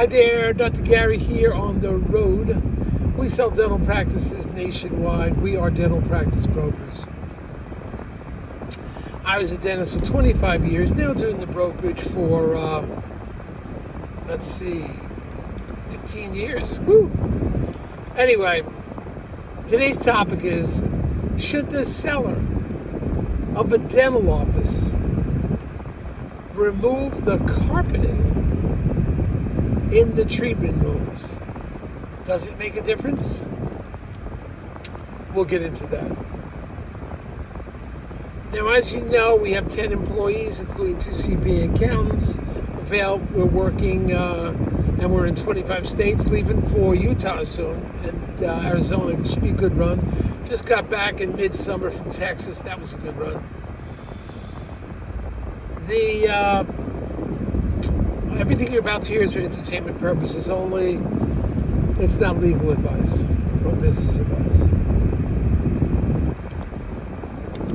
Hi there, Dr. Gary here on the road. We sell dental practices nationwide. We are dental practice brokers. I was a dentist for 25 years, now doing the brokerage for, 15 years. Woo! Anyway, today's topic is, should the seller of a dental office remove the carpeting in the treatment rooms? Does it make a difference? We'll get into that. Now, as you know, we have 10 employees, including 2 CPA accountants. We're working, and we're in 25 states, leaving for Utah soon, and Arizona. It should be a good run. Just got back in midsummer from Texas. That was a good run. Everything you're about to hear is for entertainment purposes only. It's not legal advice or business advice.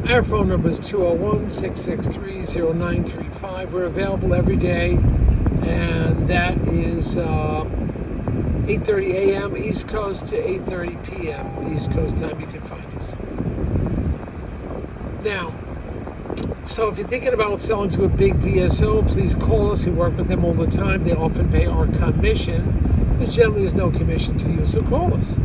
Our phone number is 201-663-0935. We're available every day, and that is 8:30 a.m. East Coast to 8:30 p.m. East Coast time. You can find us. Now, so if you're thinking about selling to a big DSO, please call us. We work with them all the time. They often pay our commission. There generally is no commission to you, so call us.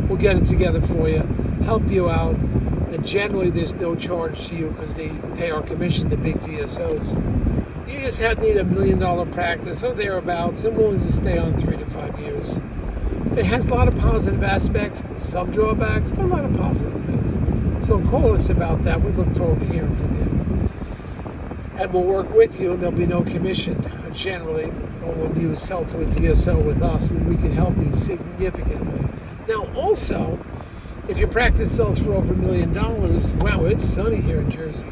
We'll get it together for you, help you out, and generally there's no charge to you because they pay our commission, the big DSOs. You just need $1 million practice or thereabouts and willing to stay on 3 to 5 years. It has a lot of positive aspects, some drawbacks, but a lot of positive things. So call us about that. We look forward to hearing from you. And we'll work with you, and there'll be no commission generally when you sell to a DSO with us, and we can help you significantly. Now, also, if your practice sells for over $1 million, wow, it's sunny here in Jersey.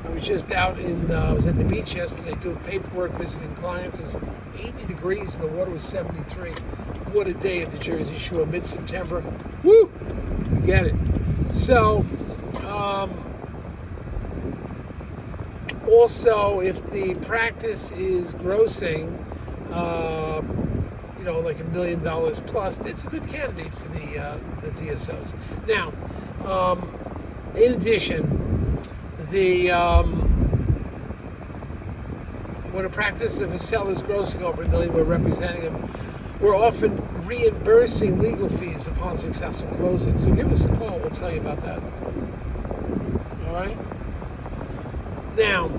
I was just out I was at the beach yesterday doing paperwork, visiting clients. It was 80 degrees and the water was 73. What a day at the Jersey Shore, mid-September. Woo! Forget it. So, also, if the practice is grossing, like $1 million plus, it's a good candidate for the DSOs. Now, in addition, when a practice of a seller is grossing over $1 million, we're representing them. We're often reimbursing legal fees upon successful closing. So give us a call. We'll tell you about that. All right. Now,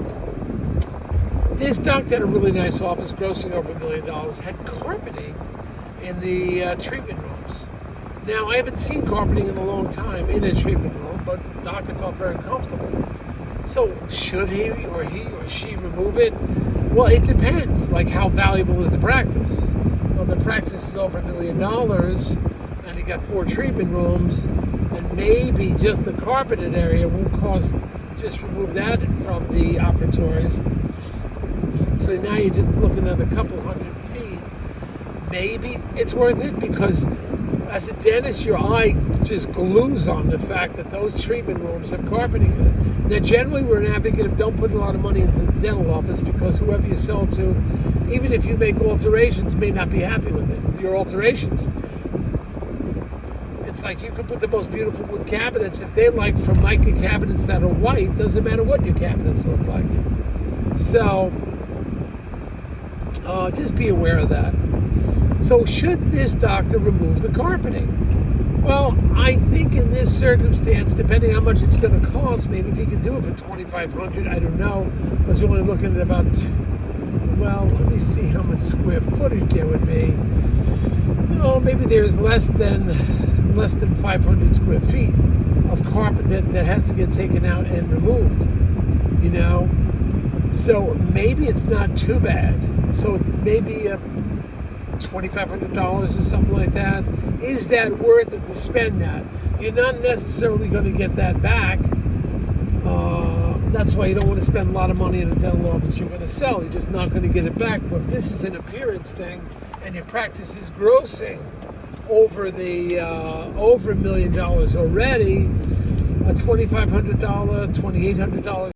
this doctor had a really nice office, grossing over $1 million, had carpeting in the treatment rooms. Now, I haven't seen carpeting in a long time in a treatment room, but the doctor felt very comfortable. So, should he or she remove it? Well, it depends. Like, how valuable is the practice? Well, the practice is over $1 million, and you got 4 treatment rooms, and maybe just the carpeted area won't cost. Just remove that from the operatories. So now you're just looking at a couple hundred feet. Maybe it's worth it because as a dentist, your eye just glues on the fact that those treatment rooms have carpeting in it. Now, generally, we're an advocate of don't put a lot of money into the dental office because whoever you sell to, even if you make alterations, may not be happy with it, your alterations. It's like you could put the most beautiful wood cabinets. If they like Formica cabinets that are white, doesn't matter what your cabinets look like. So, just be aware of that. So, should this doctor remove the carpeting? Well, I think in this circumstance, depending how much it's going to cost, maybe if he could do it for $2,500, I don't know. I was only looking at about, let me see how much square footage there would be. Oh, maybe there's less than 500 square feet of carpet that has to get taken out and removed, So maybe it's not too bad. So maybe $2,500 or something like that. Is that worth it to spend that? You're not necessarily going to get that back. That's why you don't want to spend a lot of money in a dental office you're going to sell. You're just not going to get it back. But if this is an appearance thing and your practice is grossing over $1 million already, a $2,500, $2,800